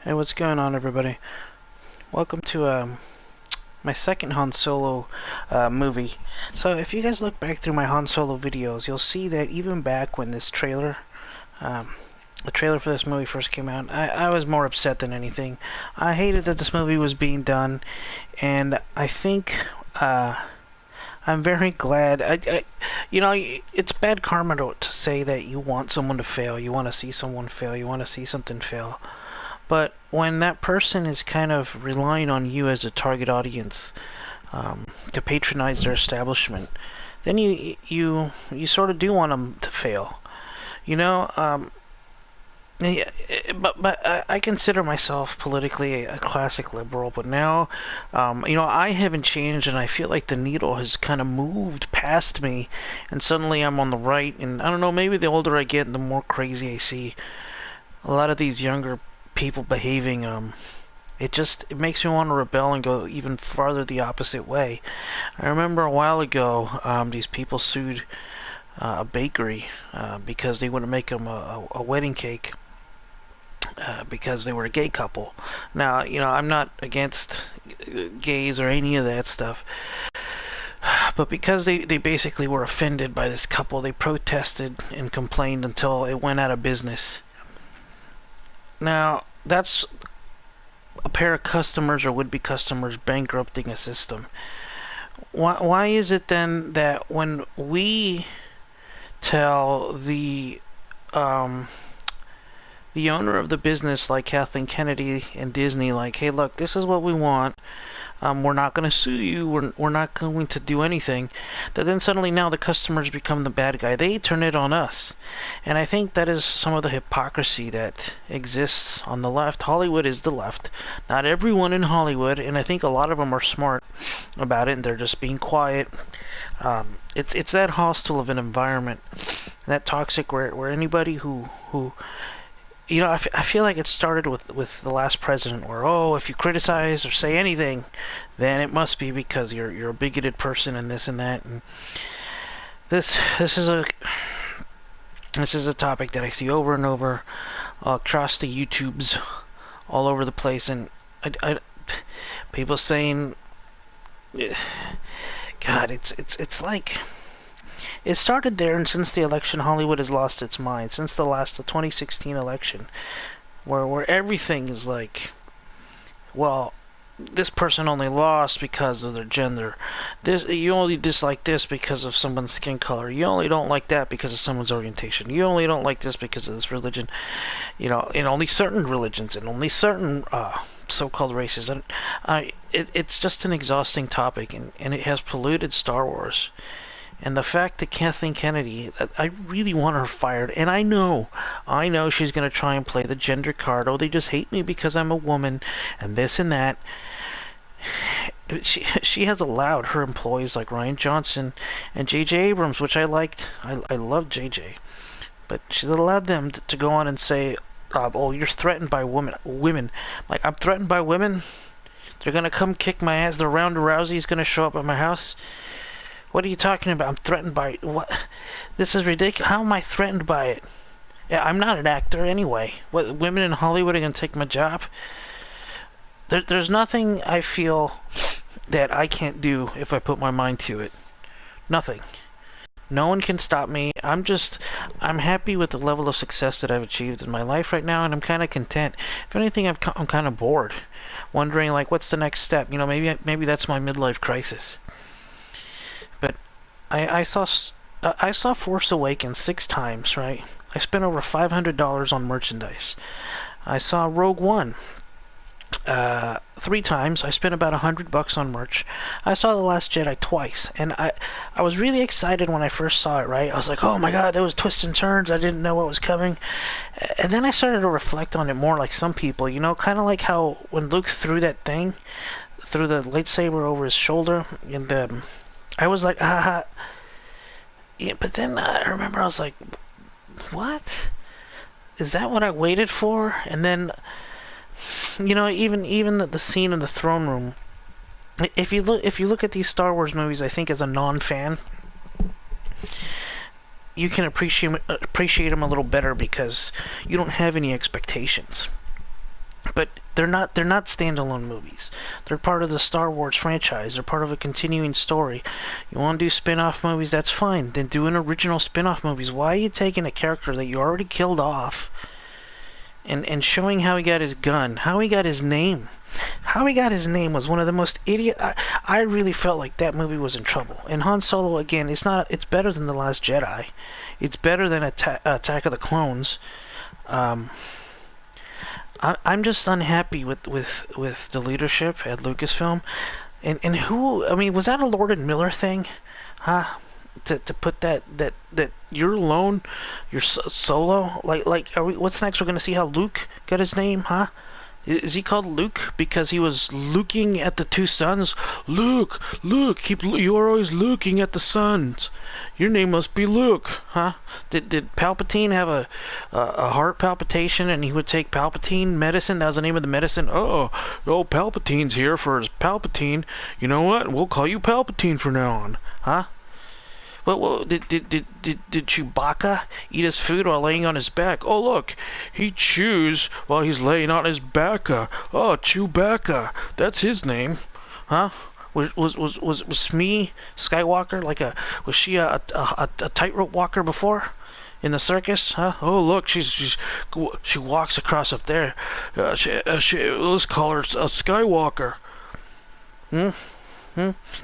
Hey, what's going on, everybody? Welcome to my second Han Solo movie. So, if you guys look back through my Han Solo videos, you'll see that even back when um, the trailer for this movie first came out, I was more upset than anything. I hated that this movie was being done, and I think I'm very glad. It's bad karma to say that you want someone to fail, you want to see someone fail, you want to see something fail. But when that person is kind of relying on you as a target audience to patronize their establishment, then you sort of do want them to fail. You know, yeah, but I consider myself politically a classic liberal. But now, I haven't changed, and I feel like the needle has kind of moved past me, and suddenly I'm on the right. And I don't know, maybe the older I get, the more crazy I see a lot of these younger people behaving. It makes me want to rebel and go even farther the opposite way. I remember a while ago, these people sued a bakery because they wouldn't make them a wedding cake because they were a gay couple. Now, I'm not against gays or any of that stuff, but because they basically were offended by this couple, they protested and complained until it went out of business. Now, that's a pair of customers or would-be customers bankrupting a system. Why is it then that when we tell um, the owner of the business, like Kathleen Kennedy and Disney, like, hey, look, this is what we want. We're not going to sue you. We're not going to do anything. That then suddenly now the customers become the bad guy. They turn it on us. And I think that is some of the hypocrisy that exists on the left. Hollywood is the left. Not everyone in Hollywood, and I think a lot of them are smart about it, and they're just being quiet. It's that hostile of an environment, that toxic, where anybody who I feel like it started with the last president, where, oh, if you criticize or say anything, then it must be because you're a bigoted person and this and that. And this this is a this is a topic that I see over and over across the YouTubes all over the place, and people saying, God, it's like. It started there, and since the election, Hollywood has lost its mind. Since the 2016 election, where everything is like, well, this person only lost because of their gender. You only dislike this because of someone's skin color. You only don't like that because of someone's orientation. You only don't like this because of this religion. In only certain religions and only certain so-called races. And it's just an exhausting topic, and it has polluted Star Wars. And the fact that Kathleen Kennedy, I really want her fired. And I know she's going to try and play the gender card. Oh, they just hate me because I'm a woman, and this and that. She has allowed her employees like Rian Johnson and J.J. Abrams, which I liked. I love J.J. But she's allowed them to go on and say, oh, you're threatened by women. Like, I'm threatened by women? They're going to come kick my ass. The Ronda Rousey's going to show up at my house? What are you talking about? I'm threatened by what? This is ridiculous. How am I threatened by it? Yeah, I'm not an actor anyway. What, women in Hollywood are going to take my job? There's nothing I feel that I can't do if I put my mind to it. Nothing. No one can stop me. I'm happy with the level of success that I've achieved in my life right now, and I'm kind of content. If anything, I'm kind of bored, wondering like, what's the next step? Maybe that's my midlife crisis. But I saw Force Awakens 6 times, right? I spent over $500 on merchandise. I saw Rogue One 3 times. I spent about $100 on merch. I saw The Last Jedi twice, and I was really excited when I first saw it, right? I was like, oh my god, there was twists and turns. I didn't know what was coming. And then I started to reflect on it more like some people, kind of like how when Luke threw that thing, threw the lightsaber over his shoulder, and I was like, ah. Yeah, but then I remember I was like, what? Is that what I waited for? And then, even the scene in the throne room. If you look at these Star Wars movies, I think as a non-fan, you can appreciate them a little better because you don't have any expectations. but they're not standalone movies. They're part of the Star Wars franchise. They're part of a continuing story. You want to do spin-off movies, that's fine. Then do an original spin-off movies. Why are you taking a character that you already killed off and showing how he got his gun, how he got his name? How he got his name was one of the most idiot. I really felt like that movie was in trouble. And Han Solo, again, it's better than The Last Jedi. It's better than Attack of the Clones. I'm just unhappy with the leadership at Lucasfilm. And who, I mean, was that a Lord and Miller thing? Huh? To put that you're alone, you're solo? Like what's next? We're going to see how Luke got his name, huh? Is he called Luke because he was looking at the two suns? Luke, you are always looking at the suns. Your name must be Luke, huh? Did Palpatine have a heart palpitation and he would take Palpatine medicine? That was the name of the medicine. Oh, Palpatine's here for his Palpatine. You know what? We'll call you Palpatine from now on, huh? Well, did Chewbacca eat his food while laying on his back? Oh, look, he chews while he's laying on his back. Oh, Chewbacca, that's his name, huh? Was Smee Skywalker was she a tightrope walker before in the circus? Huh? Oh, look, she walks across up there. Let's call her a Skywalker.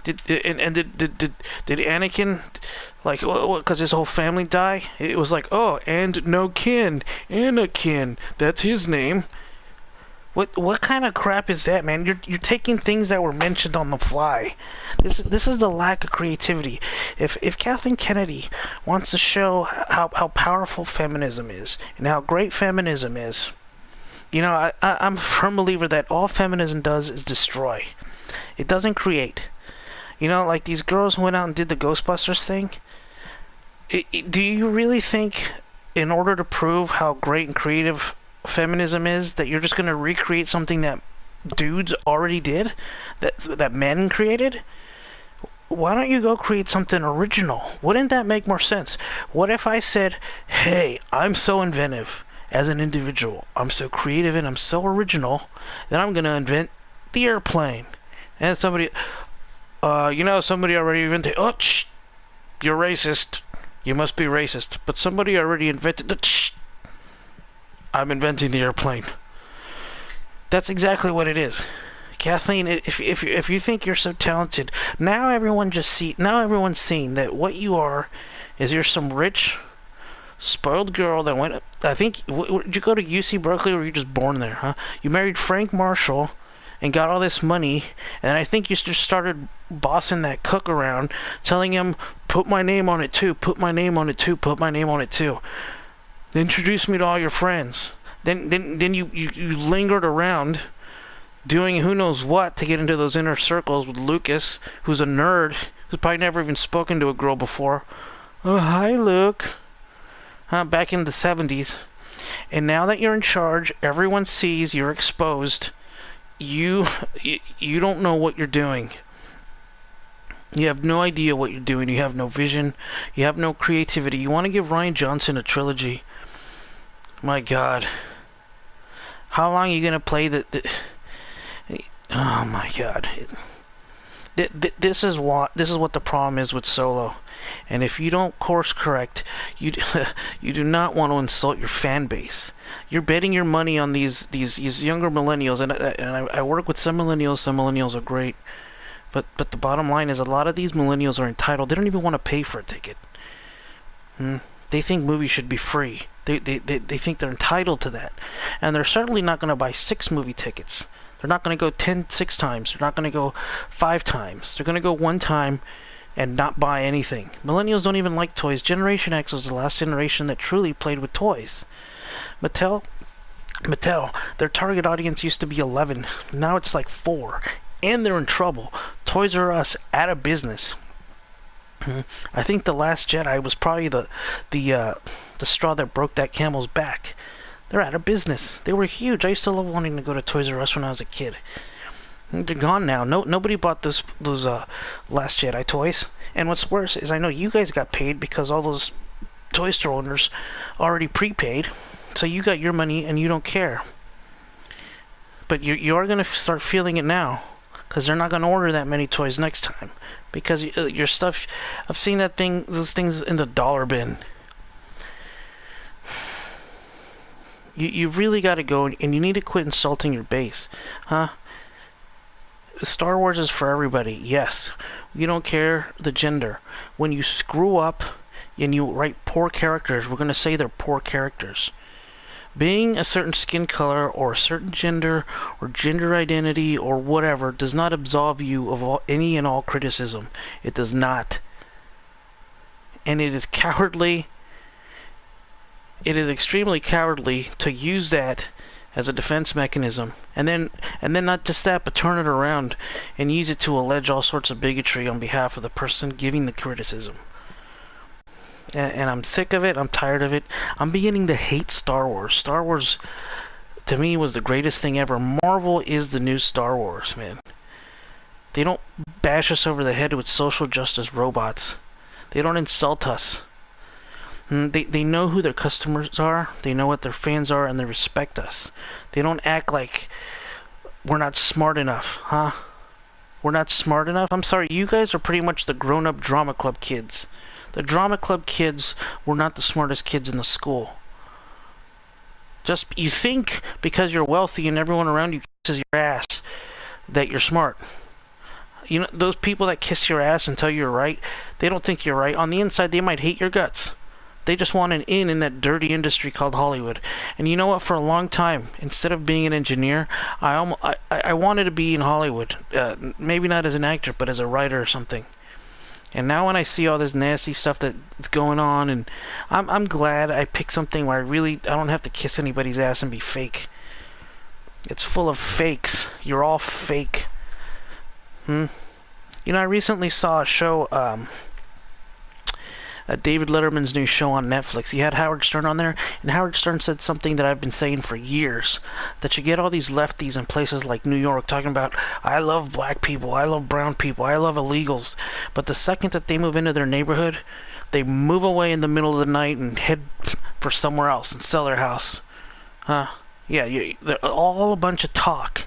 Did Anakin, like, because his whole family die? It was like, oh, and no kin, Anakin, that's his name. What kind of crap is that, man? You're taking things that were mentioned on the fly. This is the lack of creativity. If Kathleen Kennedy wants to show how powerful feminism is and how great feminism is, you know, I'm a firm believer that all feminism does is destroy. It doesn't create. You know, like these girls who went out and did the Ghostbusters thing. Do you really think, in order to prove how great and creative feminism is, that you're just going to recreate something that dudes already did? That men created? Why don't you go create something original? Wouldn't that make more sense? What if I said, hey, I'm so inventive as an individual. I'm so creative and I'm so original that I'm going to invent the airplane. And somebody, somebody already invented, you're racist. You must be racist. But somebody already invented I'm inventing the airplane. That's exactly what it is. Kathleen, if you think you're so talented, now everyone's seen that what you are is you're some rich, spoiled girl that went, I think, did you go to UC Berkeley or were you just born there, huh? You married Frank Marshall and got all this money, and I think you just started bossing that cook around, telling him, put my name on it too, put my name on it too, put my name on it too. Introduce me to all your friends. Then you lingered around doing who knows what to get into those inner circles with Lucas, who's a nerd, who's probably never even spoken to a girl before. Oh, hi, Luke. Back in the 70s. And now that you're in charge, everyone sees you're exposed. You don't know what you're doing. You have no idea what you're doing. You have no vision. You have no creativity. You want to give Rian Johnson a trilogy. My God. How long are you going to play the... Oh my God. This is what the problem is with Solo. And if you don't course correct, you do not want to insult your fan base. You're betting your money on these younger millennials, and I work with some millennials. Some millennials are great, but the bottom line is a lot of these millennials are entitled. They don't even want to pay for a ticket. They think movies should be free. They think they're entitled to that, and they're certainly not going to buy 6 movie tickets. They're not going to go 6 times. They're not going to go 5 times. They're going to go 1 time and not buy anything. Millennials don't even like toys. Generation X was the last generation that truly played with toys. Mattel, their target audience used to be 11. Now it's like 4. And they're in trouble. Toys R Us out of business. I think The Last Jedi was probably the straw that broke that camel's back. They're out of business. They were huge. I used to love wanting to go to Toys R Us when I was a kid. They're gone now. Nobody bought those Last Jedi toys. And what's worse is I know you guys got paid because all those toy store owners already prepaid. So you got your money and you don't care. But you are gonna start feeling it now, because they're not gonna order that many toys next time, because your stuff. I've seen those things in the dollar bin. You really got to go, and you need to quit insulting your base, huh? Star Wars is for everybody. Yes, we don't care the gender. When you screw up and you write poor characters, we're gonna say they're poor characters. Being a certain skin color or a certain gender or gender identity or whatever does not absolve you of any and all criticism. It does not. And it is cowardly. It is extremely cowardly to use that as a defense mechanism. And then not just that, but turn it around and use it to allege all sorts of bigotry on behalf of the person giving the criticism. And I'm sick of it. I'm tired of it. I'm beginning to hate Star Wars. Star Wars, to me, was the greatest thing ever. Marvel is the new Star Wars, man. They don't bash us over the head with social justice robots. They don't insult us. They know who their customers are. They know what their fans are, and they respect us. They don't act like we're not smart enough, huh? We're not smart enough? I'm sorry, you guys are pretty much the grown-up drama club kids. The drama club kids were not the smartest kids in the school. Just, you think because you're wealthy and everyone around you kisses your ass that you're smart. You know, those people that kiss your ass and tell you you're right, they don't think you're right. On the inside, they might hate your guts. They just want an in that dirty industry called Hollywood. And you know what? For a long time, instead of being an engineer, I wanted to be in Hollywood. Maybe not as an actor, but as a writer or something. And now when I see all this nasty stuff that's going on, and I'm glad I picked something where I don't have to kiss anybody's ass and be fake. It's full of fakes. You're all fake. You know, I recently saw a show, David Letterman's new show on Netflix. He had Howard Stern on there, and Howard Stern said something that I've been saying for years, that you get all these lefties in places like New York talking about, I love black people, I love brown people, I love illegals, but the second that they move into their neighborhood, they move away in the middle of the night and head for somewhere else and sell their house. Yeah, they're all a bunch of talk.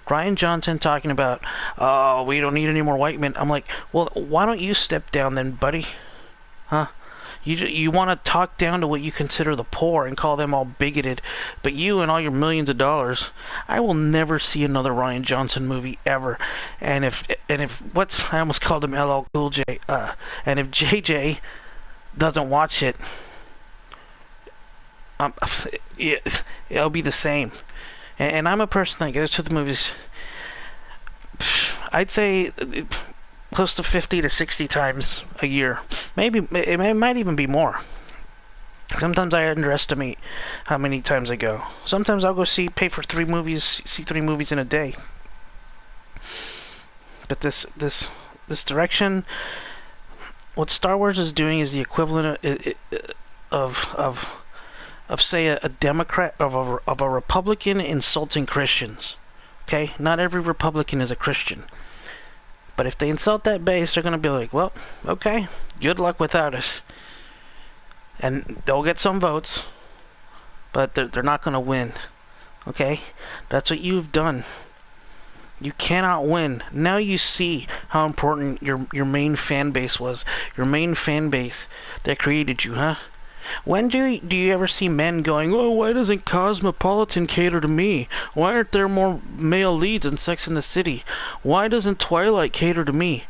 Ryan Johnson talking about, oh, we don't need any more white men. I'm like, well, why don't you step down then, buddy? Huh? You want to talk down to what you consider the poor and call them all bigoted, but you and all your millions of dollars, I will never see another Ryan Johnson movie ever. And if I almost called him LL Cool J. And if JJ doesn't watch it, it'll be the same. And I'm a person that goes to the movies, I'd say close to 50 to 60 times a year. Maybe it might even be more. Sometimes I underestimate how many times I go. Sometimes I'll go pay for 3 movies, see 3 movies in a day. But this direction, what Star Wars is doing is the equivalent of say a Democrat, of a Republican insulting Christians. Okay, not every Republican is a Christian. But if they insult that base, they're going to be like, well, okay, good luck without us. And they'll get some votes, but they're not going to win. Okay? That's what you've done. You cannot win. Now you see how important your main fan base was. Your main fan base that created you, huh? When do you ever see men going, oh, why doesn't Cosmopolitan cater to me? Why aren't there more male leads in Sex and the City? Why doesn't Twilight cater to me?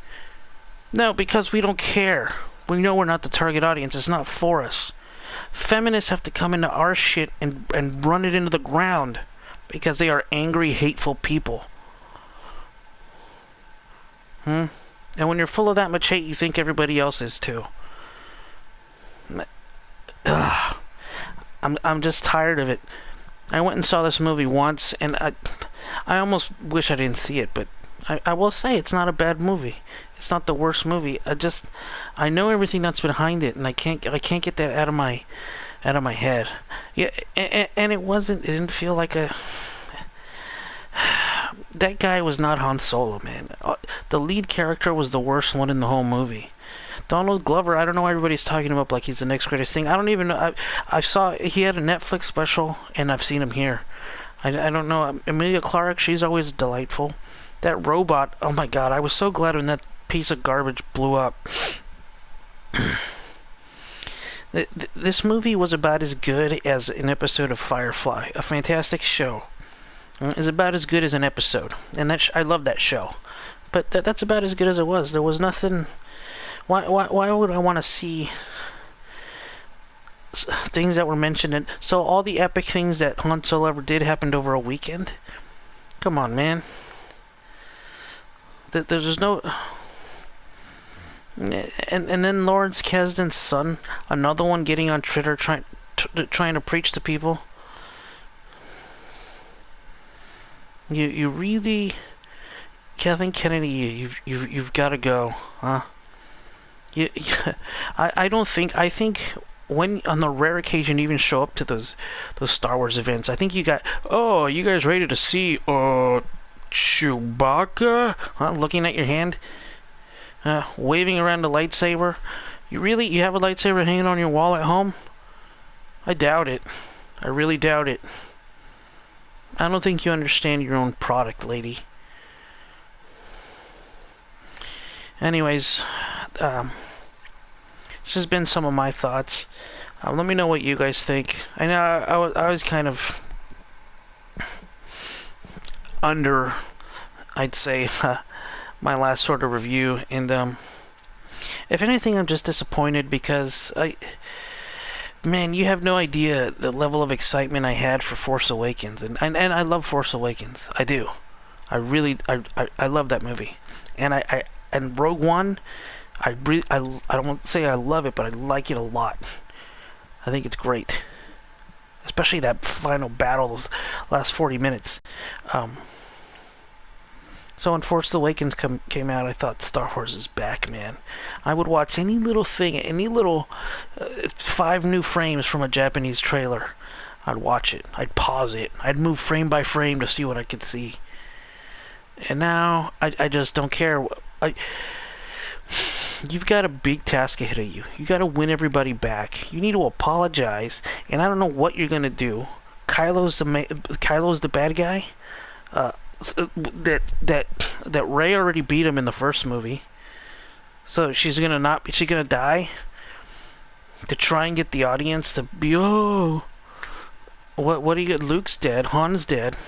No, because we don't care. We know we're not the target audience. It's not for us. Feminists have to come into our shit and run it into the ground because they are angry, hateful people. And when you're full of that much hate, you think everybody else is too. I'm just tired of it. I went and saw this movie once, and I almost wish I didn't see it, but I will say it's not a bad movie. It's not the worst movie. I know everything that's behind it, and I can't get that out of my head. Yeah, and it didn't feel like that guy was not Han Solo, man. The lead character was the worst one in the whole movie. Donald Glover, I don't know why everybody's talking about like he's the next greatest thing. I don't even know. I saw he had a Netflix special, and I've seen him here. I don't know. Emilia Clarke, she's always delightful. That robot, oh my god, I was so glad when that piece of garbage blew up. This movie was about as good as an episode of Firefly, a fantastic show. It's about as good as an episode, and I love that show. But that's about as good as it was. There was nothing. Why would I want to see things that were mentioned? So all the epic things that Han Solo ever did happened over a weekend. Come on, man. There's no. And then Lawrence Kasdan's son, another one getting on Twitter trying to preach to people. You really, Kathleen Kennedy, you've got to go, huh? I don't think. I think when on the rare occasion you even show up to those Star Wars events, I think you got. Oh, you guys ready to see Chewbacca? Huh? Looking at your hand. Waving around a lightsaber. You have a lightsaber hanging on your wall at home? I doubt it. I really doubt it. I don't think you understand your own product, lady. Anyways, this has been some of my thoughts. Let me know what you guys think. I know I was kind of under, I'd say, my last sort of review, and if anything, I'm just disappointed because man, you have no idea the level of excitement I had for Force Awakens, and I love Force Awakens. I do. I really I love that movie, and and Rogue One, I don't want to say I love it, but I like it a lot. I think it's great, especially that final battle, those last 40 minutes. So when Force Awakens came out, I thought Star Wars is back, man. I would watch any little thing, any little 5 new frames from a Japanese trailer. I'd watch it. I'd pause it. I'd move frame by frame to see what I could see. And now, I just don't care. You've got a big task ahead of you. You got to win everybody back. You need to apologize, and I don't know what you're gonna do. Kylo's the bad guy. That Rey already beat him in the first movie, so she's gonna die to try and get the audience to be what do you get? Luke's dead, Han's dead,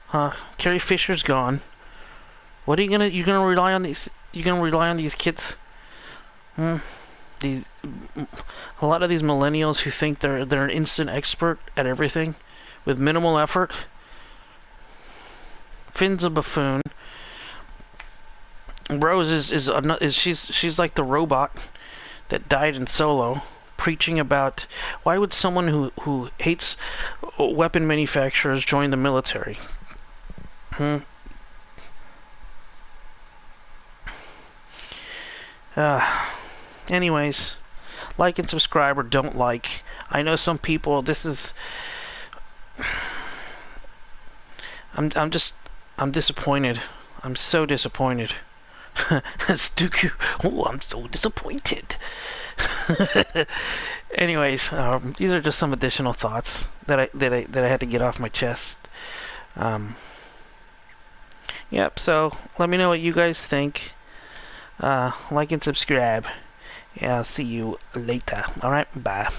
huh? Carrie Fisher's gone. What are you gonna rely on these? You gonna rely on these kids? A lot of these millennials who think they're an instant expert at everything with minimal effort. Finn's a buffoon. Rose she's like the robot that died in Solo, preaching about why would someone who hates weapon manufacturers join the military? Anyways, like and subscribe or don't like. I know some people. I'm disappointed. I'm so disappointed. Stuku. Oh, I'm so disappointed. Anyways, these are just some additional thoughts that I had to get off my chest. Yep. So let me know what you guys think. Like and subscribe. Yeah. I'll see you later. All right. Bye.